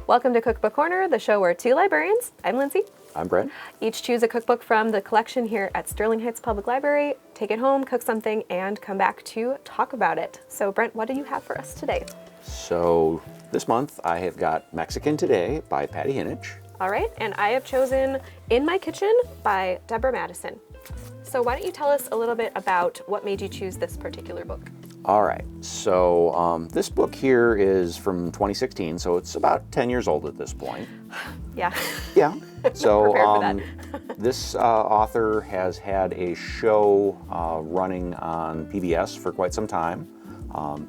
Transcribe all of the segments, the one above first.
Welcome to Cookbook Corner, the show where two librarians, I'm Lindsey. I'm Brent. Each choose a cookbook from the collection here at Sterling Heights Public Library, take it home, cook something, and come back to talk about it. So Brent, what do you have for us today? So this month I have got Mexican Today by Pati Jinich. All right, and I have chosen In My Kitchen by Deborah Madison. So why don't you tell us a little bit about what made you choose this particular book? All right, so this book here is from 2016, so it's about 10 years old at this point. Yeah. Yeah. So Prepared for that. this author has had a show running on PBS for quite some time,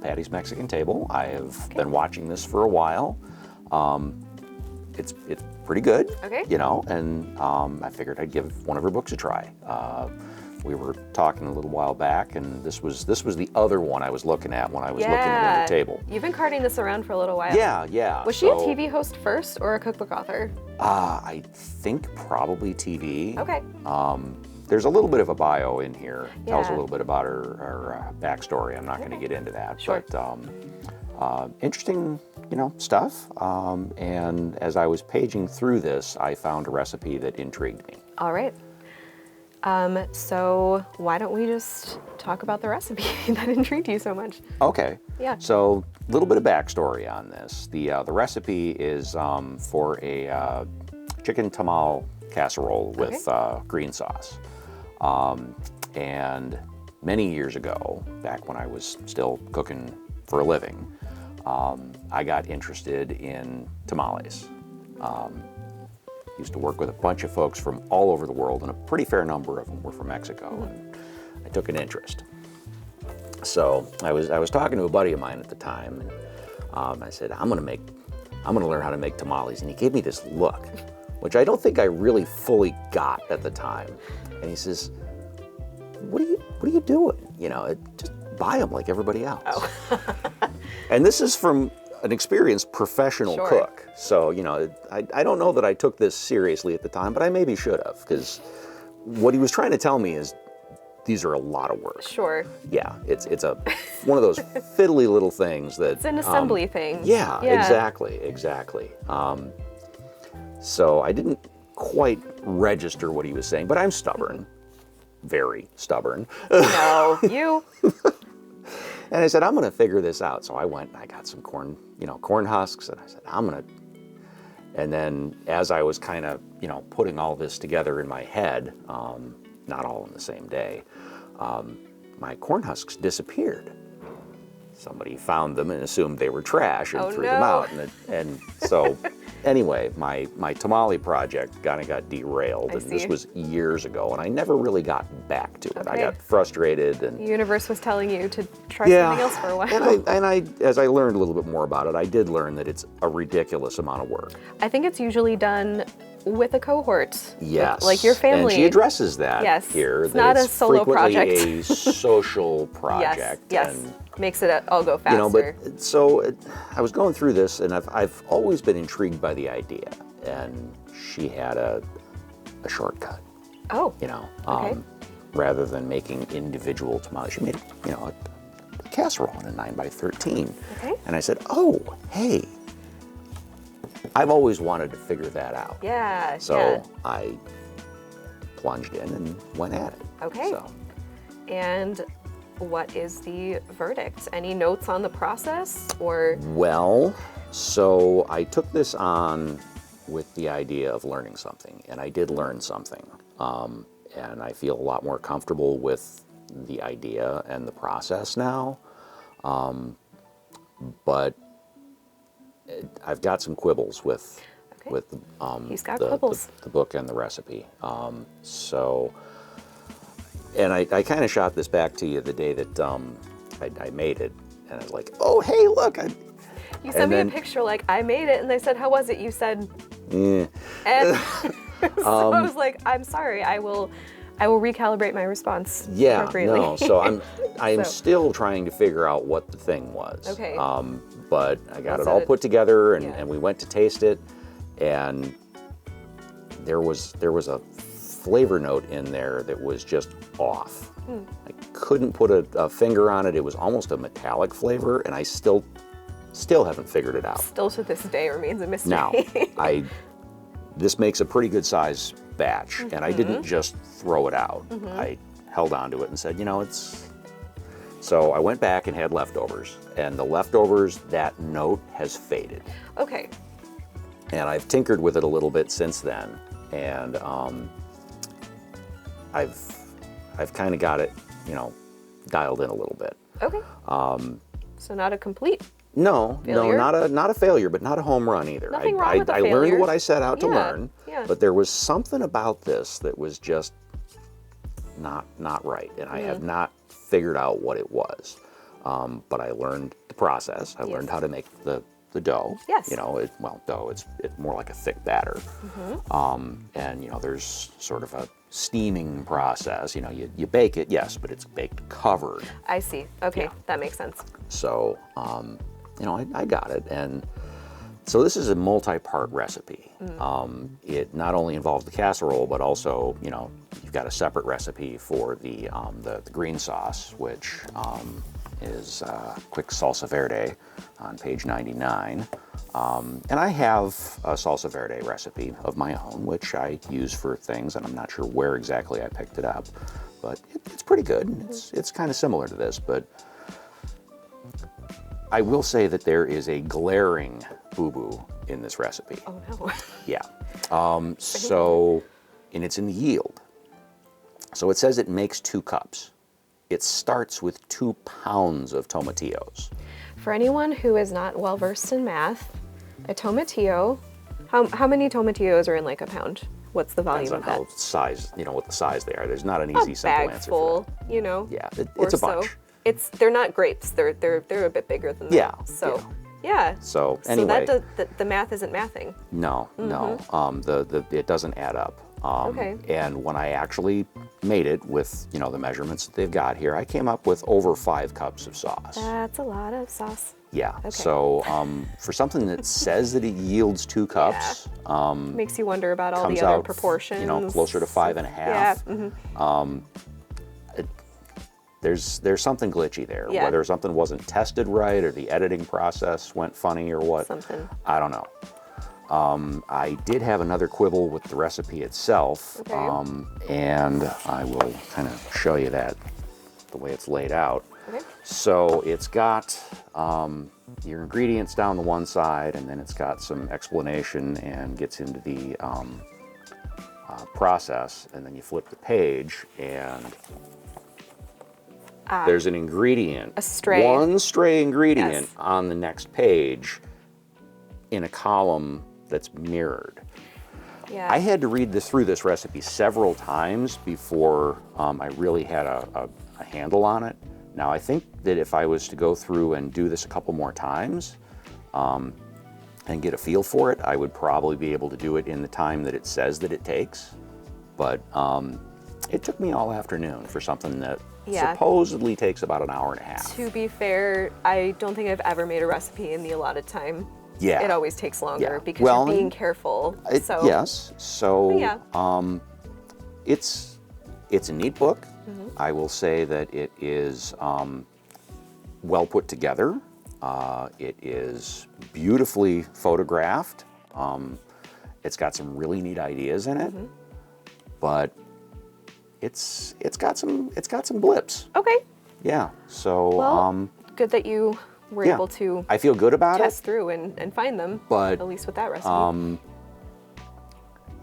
Patty's Mexican Table. I have been watching this for a while. It's pretty good, Okay. you know, and I figured I'd give one of her books a try. We were talking a little while back, and this was the other one I was looking at when I was looking under the table. You've been carting this around for a little while. Yeah. Was she a TV host first or a cookbook author? I think probably TV. Okay. There's a little bit of a bio in here. Tells a Yeah. little bit about her backstory. I'm not going to get into that. Sure. But interesting, stuff. And as I was paging through this, I found a recipe that intrigued me. All right. So why don't we just talk about the recipe that intrigued you so much? Okay. Yeah. So a little bit of backstory on this. The recipe is for a chicken Tamal Casserole with green sauce. And many years ago, back when I was still cooking for a living, I got interested in tamales. Used to work with a bunch of folks from all over the world, and a pretty fair number of them were from Mexico, and I took an interest. So I was talking to a buddy of mine at the time, and I said, I'm gonna learn how to make tamales, and he gave me this look, which I don't think I really fully got at the time. And he says, what are you doing? Just buy them like everybody else. Oh. And this is from an experienced professional cook. So, I don't know that I took this seriously at the time, but I maybe should have, because what he was trying to tell me is these are a lot of work. Sure. Yeah, it's one of those fiddly little things that... It's an assembly thing. Yeah, exactly. So I didn't quite register what he was saying, but I'm stubborn. Very stubborn. No, you... And I said, I'm going to figure this out. So I went and I got some corn husks, and I said, and then as I was kind of, putting all this together in my head, not all in the same day, my corn husks disappeared. Somebody found them and assumed they were trash and threw them out. And so anyway, my tamale project kind of got derailed, and this was years ago, and I never really got back to it. I got frustrated, and the universe was telling you to try something else for a while. And I, as I learned a little bit more about it, I did learn that it's a ridiculous amount of work. I think it's usually done with a cohort. Yes. Like your family. And she addresses that here. It's not a solo project. A social project. Yes. And, makes it all go faster. But so I was going through this, and I've always been intrigued by the idea. And she had a shortcut. Oh. Rather than making individual tamales, she made a casserole in a 9x13. Okay. And I said, oh, hey, I've always wanted to figure that out. Yeah. So I plunged in and went at it. Okay. And what is the verdict? Any notes on the process, or? Well, so I took this on with the idea of learning something, and I did learn something. And I feel a lot more comfortable with the idea and the process now. But I've got some quibbles with He's got quibbles. The book and the recipe. And I kind of shot this back to you the day that I made it, and I was like, oh, hey, look. You sent me a picture like, I made it, and they said, how was it? You said, And so I was like, I'm sorry, I will recalibrate my response appropriately. No, so I'm still trying to figure out what the thing was. Okay. But I got it all put together, and we went to taste it, and there was a flavor note in there that was just off. I couldn't put a finger on it. It was almost a metallic flavor, and I still Still haven't figured it out. Still to this day remains a mystery. Now, this makes a pretty good size batch, and I didn't just throw it out. I held on to it and said, you know, it's... So I went back and had leftovers, and the leftovers, that note has faded. Okay. And I've tinkered with it a little bit since then, and I've kind of got it, you know, dialed in a little bit. Okay. So not a complete failure? No, not a failure, but not a home run either. Nothing wrong with a I failure. learned what I set out to learn, yeah. but there was something about this that was just not right, and I have not figured out what it was. But I learned the process. I learned how to make the dough. Yes. You know, dough, it's more like a thick batter. And, you know, there's sort of a steaming process. You know, you bake it, yes, but it's baked covered. I see. Okay, Yeah. that makes sense. So, you know, I got it. And so this is a multi-part recipe. It not only involves the casserole, but also, you know, you've got a separate recipe for the green sauce, which is quick salsa verde on page 99. And I have a salsa verde recipe of my own, which I use for things, and I'm not sure where exactly I picked it up, but it's pretty good. It's kind of similar to this, but I will say that there is a glaring boo-boo in this recipe. Oh no. Yeah. So, and it's in the yield. So it says it makes 2 cups. It starts with 2 pounds of tomatillos. For anyone who is not well versed in math, a tomatillo, how many tomatillos are in like a pound? What's the volume Depends of on that? how size, you know, what the size they are. There's not an easy, simple Bag answer full, for that. you know. Yeah, or it's a bunch. So. They're not grapes. They're a bit bigger than that. Yeah. So yeah. So anyway, so the math isn't mathing. No. It doesn't add up. Okay. And when I actually made it with, you know, the measurements that they've got here, I came up with over 5 cups of sauce. That's a lot of sauce. Yeah. Okay. So for something that says that it yields 2 cups, Makes you wonder about all comes the other out, proportions. you know, closer to 5.5. Yeah. There's something glitchy there. Yeah. Whether something wasn't tested right or the editing process went funny or what. Something. I don't know. I did have another quibble with the recipe itself, Okay. and I will kind of show you that the way it's laid out. Okay. So it's got your ingredients down the one side, and then it's got some explanation and gets into the process, and then you flip the page, and there's an ingredient, one stray ingredient on the next page in a column that's mirrored. Yeah. I had to read through this recipe several times before I really had a handle on it. Now, I think that if I was to go through and do this a couple more times and get a feel for it, I would probably be able to do it in the time that it says that it takes. But it took me all afternoon for something that supposedly takes about an hour and a half. To be fair, I don't think I've ever made a recipe in the allotted time. Yeah. It always takes longer because Well, you're being careful. So Yes. So yeah. it's a neat book. I will say that it is well put together. It is beautifully photographed. It's got some really neat ideas in it, but it's got some blips. Okay. Yeah. So Well, good that you were able to I feel good about test through and find them. But at least with that recipe.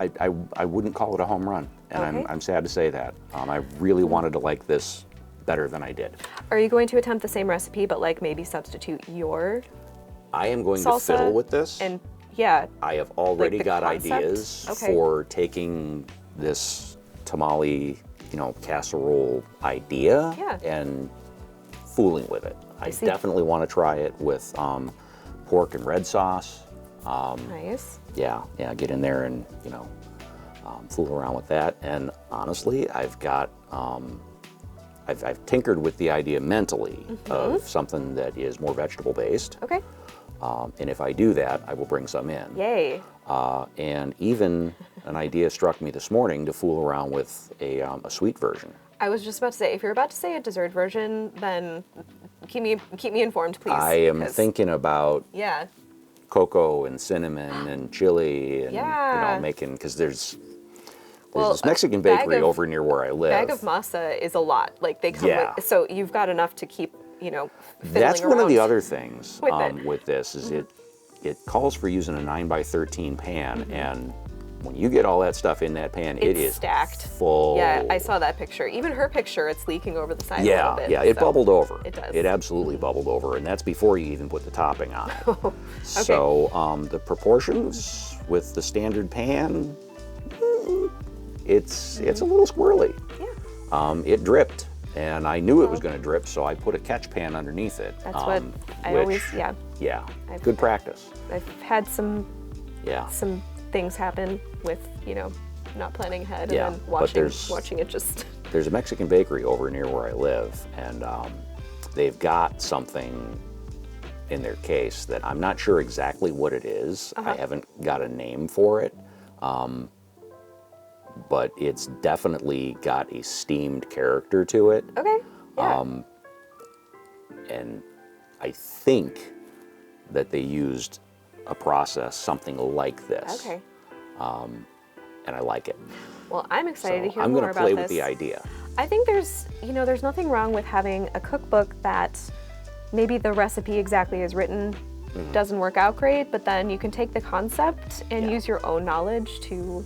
I wouldn't call it a home run, and Okay. I'm sad to say that. I really wanted to like this better than I did. Are you going to attempt the same recipe, but like maybe substitute your I am going to salsa fiddle with this. and yeah, I have already the got concept? ideas Okay. for taking this tamale, you know, casserole idea and fooling with it. I see. definitely want to try it with pork and red sauce. nice. Yeah, get in there and, you know, fool around with that. And honestly, I've got, I've tinkered with the idea mentally of something that is more vegetable based. Okay. And if I do that, I will bring some in. Yay. And even an idea struck me this morning to fool around with a sweet version. I was just about to say, if you're about to say a dessert version, then keep me informed, please. I am thinking about yeah, cocoa and cinnamon and chili and making, because there's this Mexican bakery over near where I live. Bag of masa is a lot. Like they come with, so you've got enough to keep, fiddling That's one of the other things with, with this is it calls for using a 9x13 pan, and when you get all that stuff in that pan, it is stacked, full. Yeah, I saw that picture. Even her picture, it's leaking over the side a little bit. Yeah, it bubbled over. It does. It absolutely bubbled over, and that's before you even put the topping on it. Okay. So the proportions with the standard pan, it's a little squirrely. Yeah. It dripped, and I knew it was going to drip, so I put a catch pan underneath it. That's what I always, Yeah, good practice. I've had some things happen with, not planning ahead and then watching it just. There's a Mexican bakery over near where I live, and they've got something in their case that I'm not sure exactly what it is. I haven't got a name for it, but it's definitely got a steamed character to it. Okay. Yeah. And I think that they used a process something like this. Okay. And I like it. Well, I'm excited to hear I'm more gonna about play this. with the idea. I think there's nothing wrong with having a cookbook that maybe the recipe exactly as written doesn't work out great, but then you can take the concept and use your own knowledge to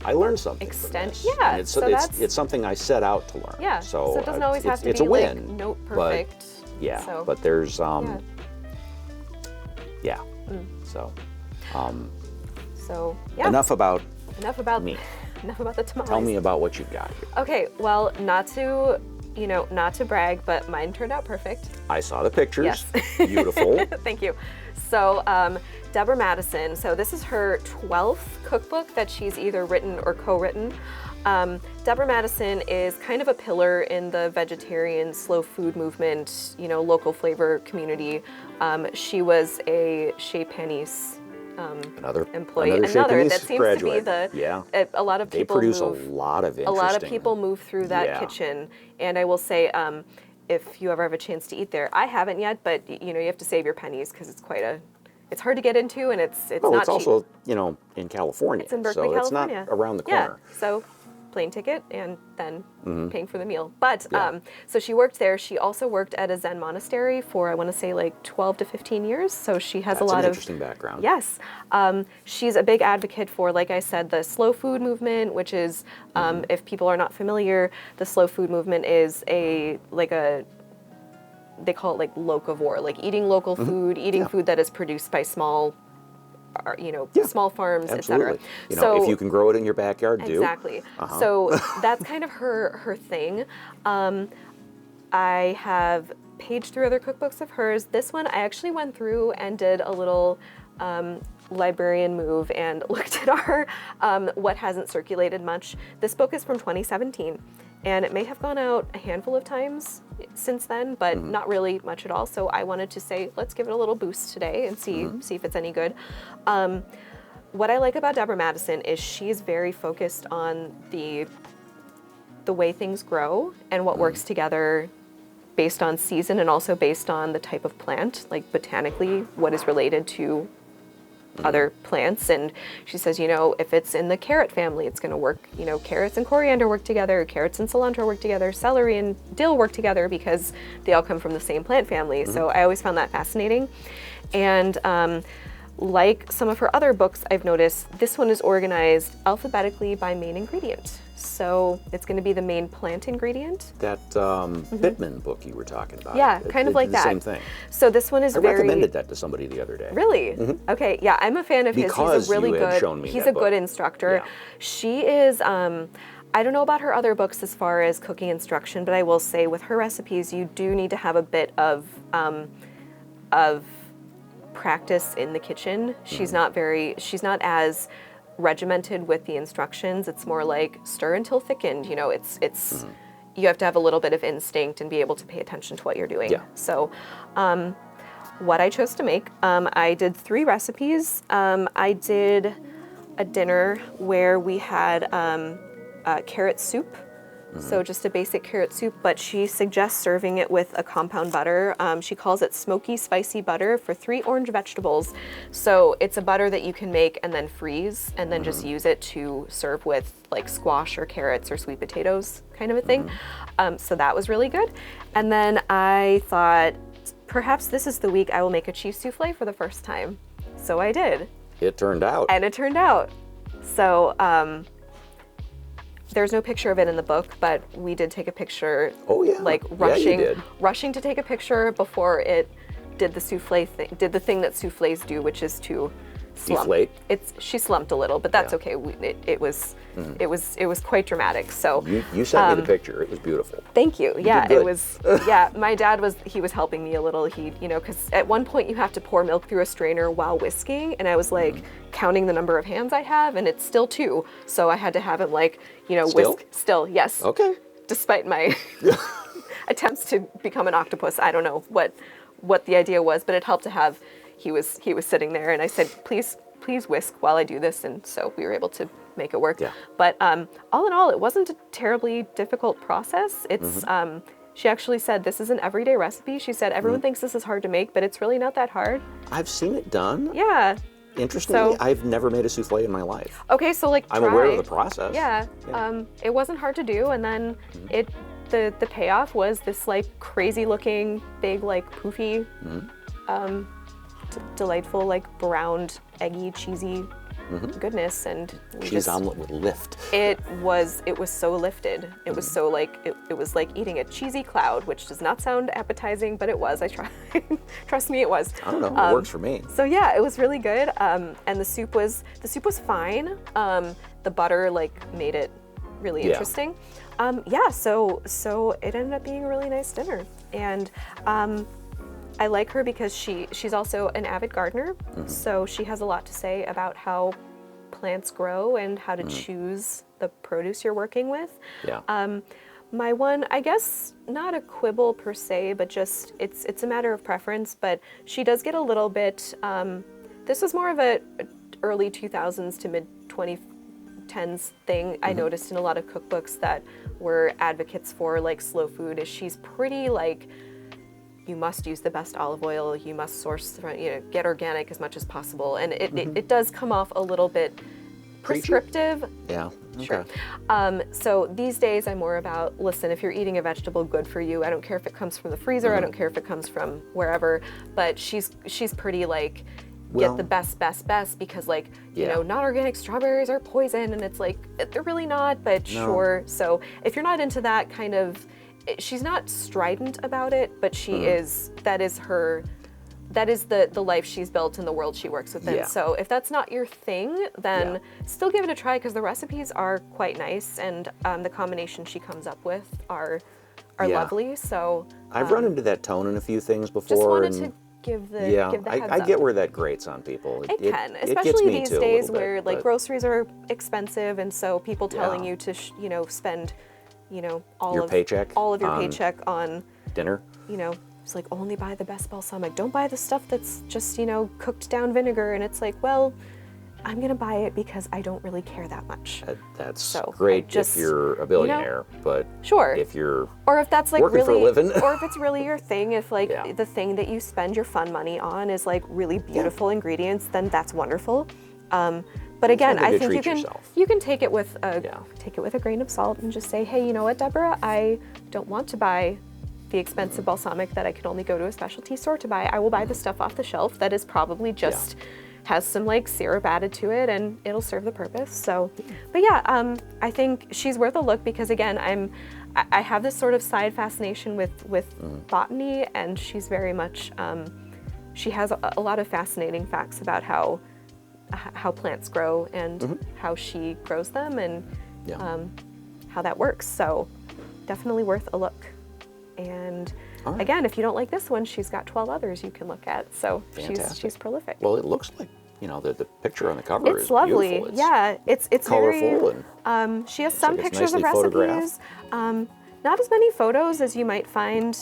I learned something extend. from this. And it's something I set out to learn. Yeah. So it doesn't always have to it's be a win, like note perfect. But there's So enough about me. Enough about the tamales. Tell me about what you've got here. Okay, well, not to brag, but mine turned out perfect. I saw the pictures. Yes. Beautiful. Thank you. So, Deborah Madison, so this is her 12th cookbook that she's either written or co-written. Deborah Madison is kind of a pillar in the vegetarian slow food movement, local flavor community. She was a Chez Panisse employee. Another that seems graduate. to be a lot of people they produce a lot of interesting. A lot of people move through that kitchen, and I will say, if you ever have a chance to eat there, I haven't yet, but you have to save your pennies because it's hard to get into, and it's not cheap. It's also in California, it's in Berkeley, so it's California. not around the corner. Yeah, so plane ticket and then paying for the meal. But so she worked there. She also worked at a Zen monastery for, I want to say, like 12 to 15 years. So she has a lot of interesting background. Yes. She's a big advocate for, like I said, the slow food movement, which is, if people are not familiar, the slow food movement is they call it like locavore, like eating local food, eating food that is produced by small farms, absolutely. etc. So if you can grow it in your backyard, do. Exactly. So that's kind of her thing. I have paged through other cookbooks of hers. This one I actually went through and did a little librarian move and looked at our what hasn't circulated much. This book is from 2017, and it may have gone out a handful of times since then, but not really much at all. So I wanted to say, let's give it a little boost today and see if it's any good. What I like about Deborah Madison is she's very focused on the way things grow and what works together based on season and also based on the type of plant, like botanically, what is related to other plants. And she says, if it's in the carrot family, it's going to work, carrots and coriander work together, carrots and cilantro work together, celery and dill work together because they all come from the same plant family. So I always found that fascinating. And like some of her other books, I've noticed this one is organized alphabetically by main ingredient. So it's going to be the main plant ingredient. That Bittman book you were talking about. Yeah, kind of like that. Same thing. So this one is I recommended that to somebody the other day. Really? Okay, yeah, I'm a fan of his. He's a really good. He's a good instructor. Yeah. She is. I don't know about her other books as far as cooking instruction, but I will say with her recipes, you do need to have a bit of practice in the kitchen. She's not as regimented with the instructions. It's more like stir until thickened. It's you have to have a little bit of instinct and be able to pay attention to what you're doing. Yeah. So what I chose to make, I did 3 recipes. I did a dinner where we had carrot soup So just a basic carrot soup, but she suggests serving it with a compound butter. She calls it smoky spicy butter for 3 orange vegetables. So it's a butter that you can make and then freeze and then just use it to serve with like squash or carrots or sweet potatoes kind of a thing. So that was really good. And then I thought perhaps this is the week I will make a cheese soufflé for the first time. So I did. It turned out. And it turned out. So there's no picture of it in the book, but we did take a picture. Oh yeah. Like rushing to take a picture before it did the soufflé thing, did the thing that soufflés do, which is to slump. Deflate. She slumped a little, but that's okay. It was quite dramatic. So you sent me the picture. It was beautiful. Thank you. Yeah, did good. it was. Yeah, my dad was helping me a little. Because at one point you have to pour milk through a strainer while whisking, and I was like counting the number of hands I have, and it's still 2. So I had to have him whisk. Still, yes. Okay. Despite my attempts to become an octopus, I don't know what the idea was, but it helped to have. He was sitting there, and I said, please whisk while I do this, and so we were able to make it work. Yeah. But all in all, it wasn't a terribly difficult process. It's she actually said this is an everyday recipe. She said everyone thinks this is hard to make, but it's really not that hard. I've seen it done. Yeah. Interestingly, I've never made a soufflé in my life. Okay, so I'm aware of the process. Yeah. It wasn't hard to do, and then the payoff was this like crazy looking big like poofy delightful like browned eggy cheesy goodness, and cheese omelet with lift. It was so lifted. It was so like it was like eating a cheesy cloud, which does not sound appetizing, but it was. I tried. Trust me, it was. I don't know. It works for me. So yeah, it was really good. And the soup was fine. The butter like made it really interesting. So it ended up being a really nice dinner, and I like her because she's also an avid gardener, so she has a lot to say about how plants grow and how to choose the produce you're working with. Yeah. My one, I guess, not a quibble per se, but just it's a matter of preference. But she does get a little bit. This was more of a early 2000s to mid 2010s thing. I noticed in a lot of cookbooks that were advocates for like slow food. Is she's pretty like. You must use the best olive oil. You must source, get organic as much as possible, and it does come off a little bit prescriptive. Yeah. Okay. Sure. So these days I'm more about, listen, if you're eating a vegetable, good for you. I don't care if it comes from the freezer. I don't care if it comes from wherever. But she's pretty like, get the best because like not organic strawberries are poison, and it's like they're really not, but sure. So if you're not into that kind of. She's not strident about it, but she is. That is the life she's built and the world she works within. Yeah. So if that's not your thing, then still give it a try because the recipes are quite nice, and the combination she comes up with are lovely. So I've run into that tone in a few things before. Just wanted to give the heads I up. get where that grates on people. It can, it especially gets me these too, days where like groceries are expensive, and so people telling you to spend. All your of your paycheck on dinner. It's like only buy the best balsamic. Don't buy the stuff that's just, cooked down vinegar. And it's like, well, I'm going to buy it because I don't really care that much. That's great if you're a billionaire, but sure. if you're or if that's like working really, for a living. or if it's really your thing, if like the thing that you spend your fun money on is like really beautiful ingredients, then that's wonderful. But again, I think you can take it with a grain of salt and just say, hey, you know what, Deborah, I don't want to buy the expensive balsamic that I could only go to a specialty store to buy. I will buy the stuff off the shelf that is probably just has some like syrup added to it, and it'll serve the purpose. So, but I think she's worth a look because again, I have this sort of side fascination with botany, and she's very much she has a lot of fascinating facts about how plants grow and how she grows them and how that works. So definitely worth a look. And again, if you don't like this one, she's got 12 others you can look at. So she's prolific. Well, it looks like the picture on the cover is lovely. Beautiful. It's colorful very, and she has some pictures of nicely recipes. Not as many photos as you might find,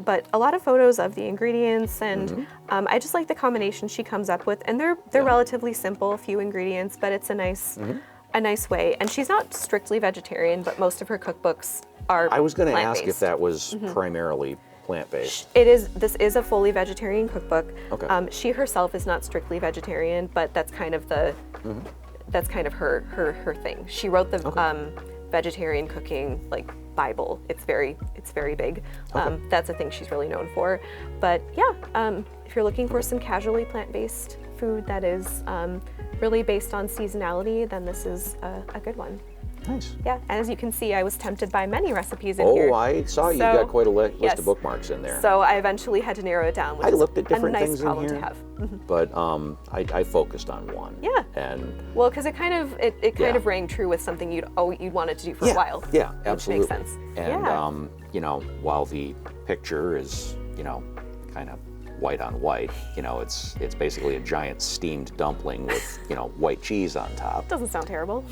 but a lot of photos of the ingredients, and I just like the combination she comes up with. And they're relatively simple, a few ingredients, but it's a nice way. And she's not strictly vegetarian, but most of her cookbooks are I was going to ask if plant-based. that was primarily plant-based. This is a fully vegetarian cookbook. Okay. She herself is not strictly vegetarian, but that's kind of the that's kind of her thing. She wrote the vegetarian cooking like Bible. It's very big. That's a thing she's really known for. But yeah, if you're looking for some casually plant-based food that is really based on seasonality, then this is a good one. Nice. Yeah, and as you can see, I was tempted by many recipes in here. Oh, I saw you So, got quite a list yes. of bookmarks in there. So I eventually had to narrow it down, which I is looked at different a nice things in problem here, to have. but I focused on one. Yeah. And Well, because it kind of Yeah. rang true with something you'd wanted to do for a while. yeah, which absolutely. makes sense. And Yeah. you know, while the picture is, you know, kind of white on white, you know, it's basically a giant steamed dumpling with, you know, white cheese on top. Doesn't sound terrible.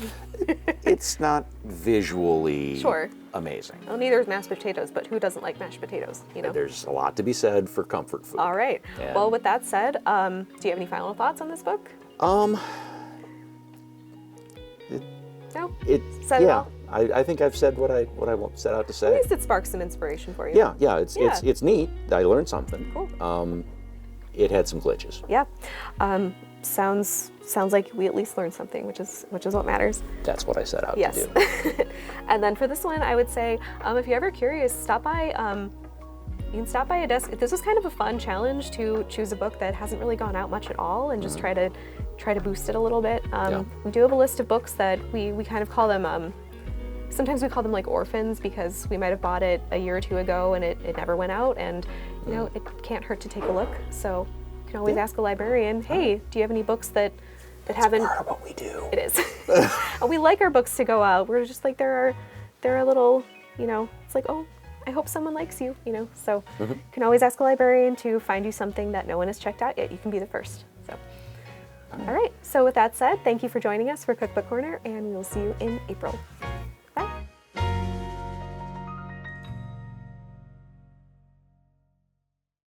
It's not visually Sure. amazing. Well, neither is mashed potatoes, but who doesn't like mashed potatoes? You know. There's a lot to be said for comfort food. All right. And- Well, with that said, do you have any final thoughts on this book? No. Said it Yeah, all? I think I've said what I set out to At say. least it sparks some inspiration for you. Yeah, it's neat. I learned something. Cool. It had some glitches. Yeah. Sounds like we at least learned something, which is what matters. That's what I set out Yes. to do. And then for this one, I would say, if you're ever curious, stop by. You can stop by a desk. This was kind of a fun challenge to choose a book that hasn't really gone out much at all, and just try to boost it a little bit. Yeah. We do have a list of books that we kind of call them. Sometimes we call them like orphans because we might have bought it a year or two ago and it never went out, and you know it can't hurt to take a look. So you can always ask a librarian, hey, do you have any books that haven't? Part of what we do. It is. And we like our books to go out. We're just like they're a little, you know, it's like, oh, I hope someone likes you, you know. So you can always ask a librarian to find you something that no one has checked out yet. You can be the first. So all right. So with that said, thank you for joining us for Cookbook Corner, and we will see you in April.